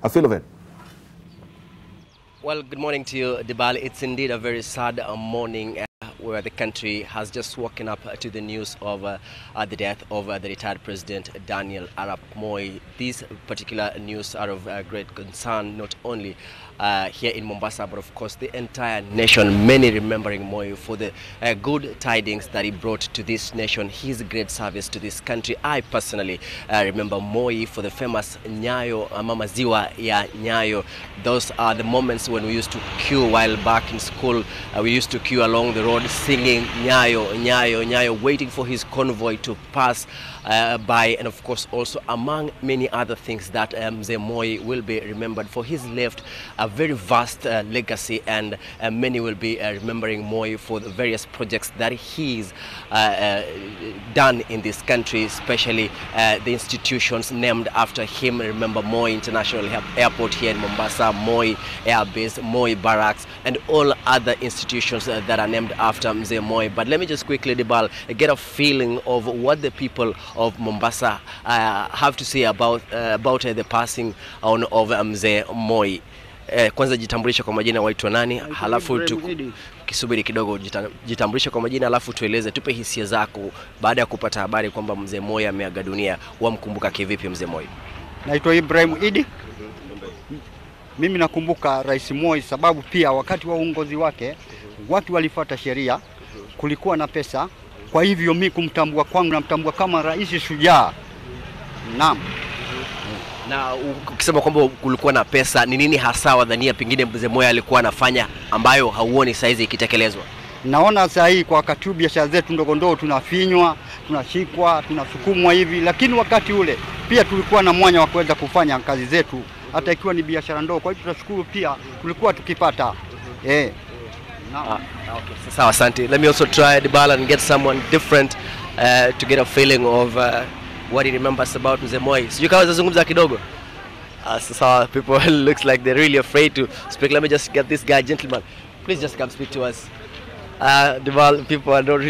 a feel of it. Well, good morning to you, Dibal. It's indeed a very sad morning where the country has just woken up to the news of the death of the retired President Daniel Arap Moi. These particular news are of great concern, not only here in Mombasa, but of course the entire nation, many remembering Moi for the good tidings that he brought to this nation, his great service to this country. I personally remember Moi for the famous Nyayo, Mama Ziwa ya Nyayo. Those are the moments when we used to queue while back in school. We used to queue along the road singing Nyayo, Nyayo, Nyayo, waiting for his convoy to pass by, and of course also among many other things that Mzee Moi will be remembered for. He's left a very vast legacy, and many will be remembering Moi for the various projects that he's done in this country, especially the institutions named after him. Remember Moi International Airport here in Mombasa, Moi Air Base, Moi Barracks, and all other institutions that are named after Mzee Moi. But let me just quickly, Dibal, get a feeling of what the people of Mombasa have to say about the passing on of Mzee Moi. Kwanza jitambulisha kwa majina, waitwa nani, halafu kisubiri kidogo, jitambulisha kwa majina, halafu tueleze, tupe hisia zako baada ya kupata habari kwamba Mzee Moi ameaga dunia. Wamkumbuka kivipi Mzee Moi? Naitwa Ibrahim Idi. Mimi nakumbuka Rais Moi sababu pia wakati wa uongozi wake watu walifuata sheria, kulikuwa na pesa. Kwa hivyo mimi kumtambua kwangu, namtambua kama rais shujaa. Naam. Na ukisema kwamba kulikuwa na pesa, ni nini hasa wadhania pengine Mzee Moi alikuwa anafanya ambayo hauoni saizi ikitekelezwa? Naona saa hii kwa wakati biashara zetu ndogo ndogo tunafinywa, tunashikwa, tunasukumwa hivi, lakini wakati ule pia tulikuwa na mwanya wa kuweza kufanya kazi zetu hata ikiwa ni biashara ndogo. Kwa hiyo tunashukuru pia tulikuwa tukipata. Okay. Sawa, asante. Let me also try Dibala and get someone different to get a feeling of what he remembers about Mzee Moi. Sijui kama zazungumza kidogo. So people looks like they're really afraid to speak. Let me just get this guy, gentleman. Please just come speak to us. Dibala, people are not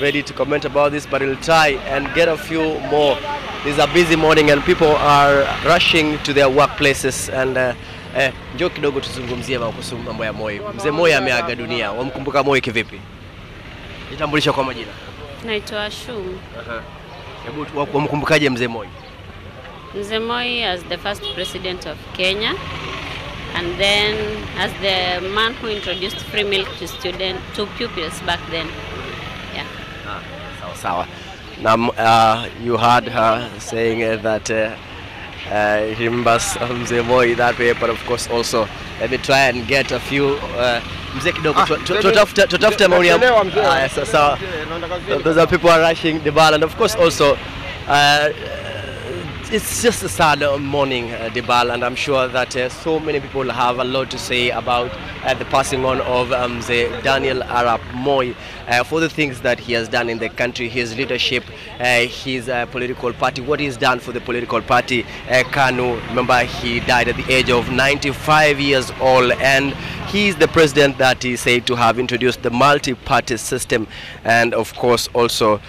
ready to comment about this, but we'll try and get a few more. It's a busy morning and people are rushing to their workplaces, and njoo kidogo tuzungumzie kuhusu mambo ya Moi. Mzee Moi ameaga dunia. Wamkumbuka Moi kivipi? Jitambulisha kwa majina. Naitwa Shu. Hebu wamkumbukaje Mzee Moi? Mzee Moi as the first president of Kenya, and then as the man who introduced free milk to pupils back then. Yeah. Sawa. Now you heard her saying that he remembers Mzee Moi that way, but of course also let me try and get a few Mzee kidogo tutafuta maoni ya those are people are rushing the ball, and of course also it's just a sad morning, Dibal, and I'm sure that so many people have a lot to say about the passing on of Mzee Daniel Arap Moi for the things that he has done in the country, his leadership, his political party, what he's done for the political party, KANU. Remember, he died at the age of 95 years old, and he is the president that is said to have introduced the multi-party system, and of course also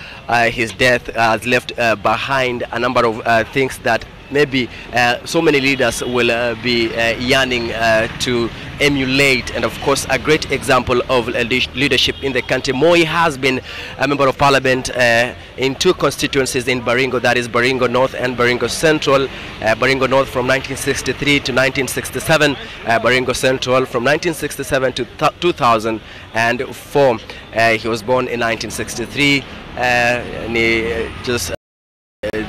his death has left behind a number of things that maybe so many leaders will be yearning to emulate, and of course a great example of leadership in the country. Moi has been a member of parliament in two constituencies in Baringo, that is Baringo North and Baringo Central. Baringo North from 1963 to 1967, Baringo Central from 1967 to 2004. He was born in 1963 and he just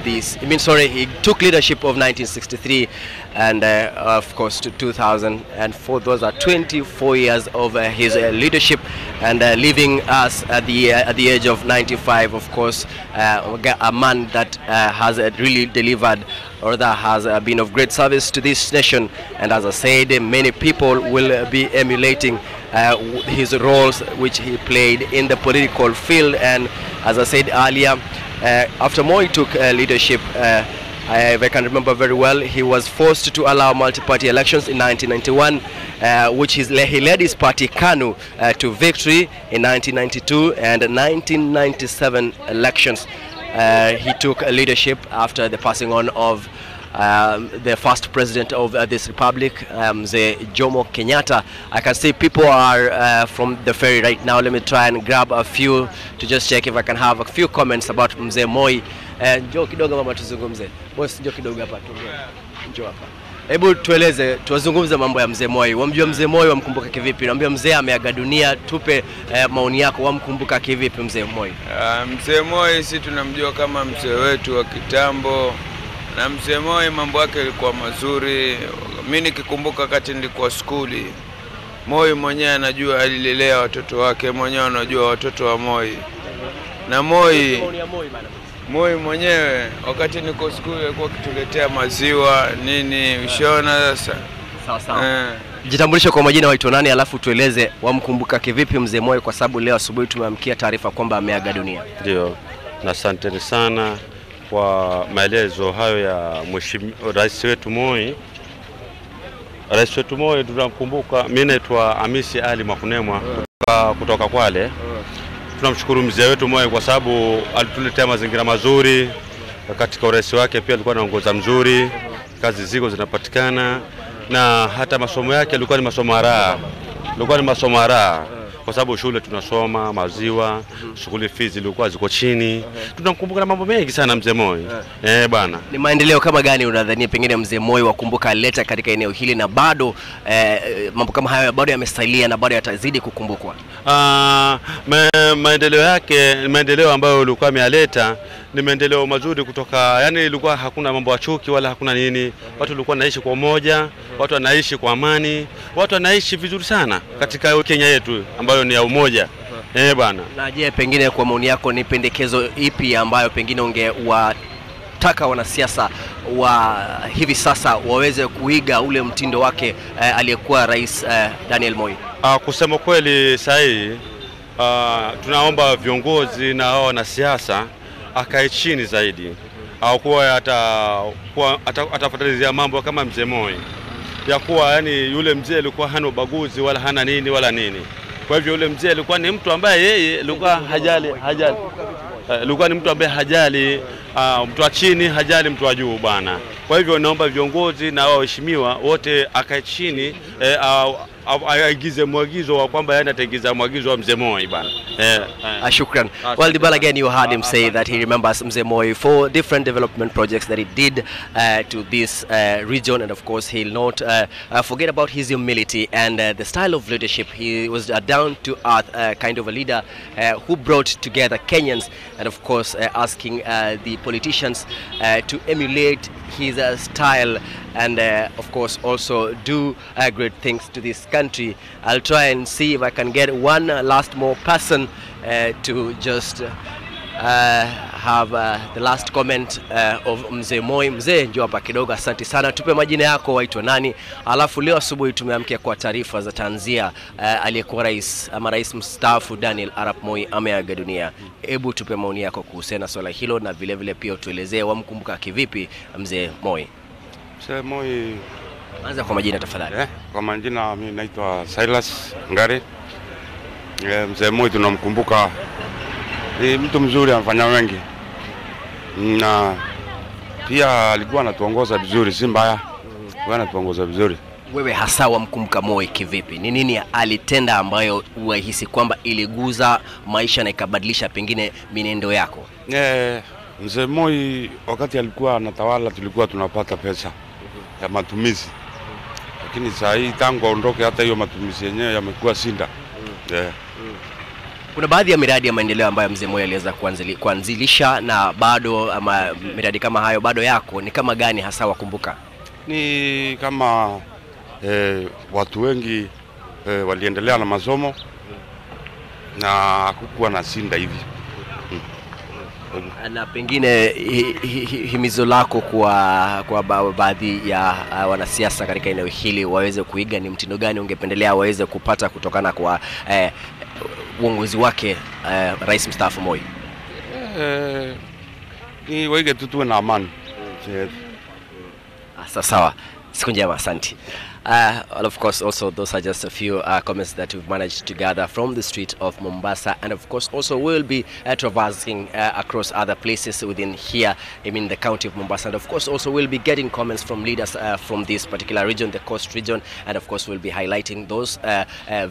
he took leadership of 1963 and of course to 2004. Those are 24 years of his leadership, and leaving us at the age of 95. Of course, a man that has really delivered, or that has been of great service to this nation. And as I said, many people will be emulating his roles which he played in the political field. And as I said earlier, after Moi took leadership, if I can remember very well, he was forced to allow multi-party elections in 1991, which he led his party KANU to victory in 1992 and 1997 elections. He took leadership after the passing on of the first president of this republic, Mzee Jomo Kenyatta. I can see people are from the ferry right now. Let me try and grab a few to just check if I can have a few comments about Mzee Moi. Njoo kidogo mama tuzungumze. Boss njoo kidogo hapa. Njoo hapa. Hebu tuwazungumze mambo ya Mzee Moi. Wamjua Mzee Moi, wamkumbuka kivipi? Naambia mzee ameaga dunia, tupe maoni yako, wamkumbuka kivipi Mzee Moi? Mzee Moi si tunamjua kama mzee wetu wa kitambo. Na Mzee Moi mambo yake yalikuwa mazuri. Mimi nikikumbuka wakati nilikuwa skuli, Moi mwenyewe anajua alilelea watoto wake, mwenyewe anajua watoto wa Moi. Na Moi mwenyewe wakati niko skuli alikuwa akituletea maziwa nini, ushaona sasa. Sawa. Jitambulishe kwa majina, waitwa nani, alafu tueleze wamkumbuka kivipi Mzee Moi, kwa sababu leo asubuhi tumeamkia taarifa kwamba ameaga dunia. Ndio. Na asanteni sana kwa maelezo hayo ya mheshimiwa rais wetu Moi. Rais wetu Moi tunamkumbuka. Mimi naitwa Hamisi Ali Makunemwa kutoka Kwale. Tunamshukuru mzee wetu Moi kwa sababu alituletea mazingira mazuri katika urais wake. Pia alikuwa anaongoza mzuri, kazi ziko zinapatikana, na hata masomo yake yalikuwa ni masomo raha. Kwa sababu shule tunasoma maziwa, shughuli fees zilikuwa ziko chini. Tunamkumbuka na mambo mengi sana Mzee Moi. Bana. Ni maendeleo kama gani unadhania pengine Mzee Moi wakumbuka aleta katika eneo hili, na bado mambo kama hayo bado yamesalia na bado yatazidi kukumbukwa? Maendeleo yake, maendeleo ambayo alikuwa ameleta ni maendeleo mazuri kutoka, yani ilikuwa hakuna mambo ya chuki wala hakuna nini. Watu walikuwa wanaishi kwa umoja, watu wanaishi kwa amani, watu wanaishi vizuri sana katika Kenya yetu ambayo ni ya umoja. Bana. Na je, pengine kwa maoni yako ni pendekezo ipi ambayo pengine ungewataka wanasiasa wa hivi sasa waweze kuiga ule mtindo wake aliyekuwa Rais Daniel Moi? Kusema kweli sahihi, tunaomba viongozi na hao wanasiasa akae chini zaidi, au kuwa atafuatilia mambo kama Mzee Moi, ya kuwa yani yule mzee alikuwa hana ubaguzi wala hana nini wala nini. Kwa hivyo yule mzee alikuwa ni mtu ambaye yeye alikuwa hajali alikuwa ni mtu ambaye hajali mtu wa chini, hajali mtu wa juu bana. Kwa hivyo naomba viongozi na waheshimiwa wote akae chini, aigize mwagizo wa kwamba yana ataigiza mwagizo wa Mzee Moi bana. Shukran. Well, Dibala, again, you heard him say that he remembers Mzee Moi for different development projects that he did to this region, and of course he'll not forget about his humility and the style of leadership. He was a down-to-earth kind of a leader who brought together Kenyans, and of course asking the politicians to emulate his style and of course also do great things to this country. I'll try and see if I can get one last more person to just have the last comment of Mzee Moi. Mzee, njoo hapa kidogo. Asante sana. Tupe majina yako, waitwa nani? Alafu leo asubuhi tumeamkia kwa taarifa za tanzia aliyekuwa rais mstaafu Daniel Arap Moi ameaga dunia. Hebu tupe maoni yako kuhusiana na swala hilo, na vile vile pia tuelezee wamkumbuka kivipi Mzee Moi. Mzee Moi, anza kwa majina tafadhali. Kwa majina mimi naitwa Silas Ngare. Mzee Moi tunamkumbuka ni mtu mzuri, anafanya mengi, na pia alikuwa anatuongoza vizuri, si mbaya, alikuwa anatuongoza vizuri. Wewe hasa wamkumbuka Moi kivipi? Ni nini alitenda ambayo unahisi kwamba iliguza maisha na ikabadilisha pengine mienendo yako? Mzee Moi wakati alikuwa anatawala tulikuwa tunapata pesa ya matumizi, lakini sasa hii tangu aondoke hata hiyo matumizi yenyewe yamekuwa sinda. Kuna baadhi ya miradi ya maendeleo ambayo Mzee Moi aliweza kuanzilisha, na bado ama miradi kama hayo bado yako, ni kama gani hasa wakumbuka? Ni kama watu wengi waliendelea na masomo na hakukuwa na sinda hivi. Na pengine himizo lako kwa baadhi ya wanasiasa katika eneo hili waweze kuiga, ni mtindo gani ungependelea waweze kupata kutokana kwa uongozi wake rais mstaafu Moi? Ni waige tuwe na amani. Sawa. Siku njema, asante. And of course, also those are just a few comments that we've managed to gather from the street of Mombasa, and of course also we'll be traversing across other places within here, the county of Mombasa, and of course also we'll be getting comments from leaders from this particular region, the coast region, and of course we'll be highlighting those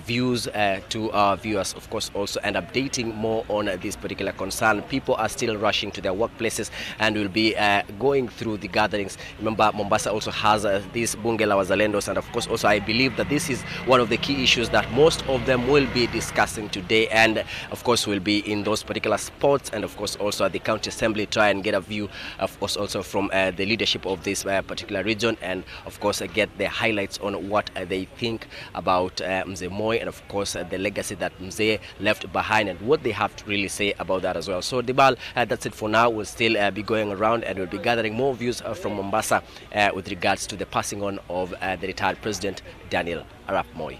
views to our viewers, of course also, and updating more on this particular concern. People are still rushing to their workplaces, and we'll be going through the gatherings. Remember, Mombasa also has these Bunge la Wazalendos, and of course also I believe that this is one of the key issues that most of them will be discussing today, and of course we'll be in those particular spots, and of course also at the county assembly, try and get a view of course also from the leadership of this particular region, and of course get the highlights on what they think about Mzee Moi, and of course the legacy that Mzee left behind, and what they have to really say about that as well. So Dibal, that's it for now. We'll still be going around, and we'll be gathering more views from Mombasa with regards to the passing on of the retired President Daniel Arap Moi.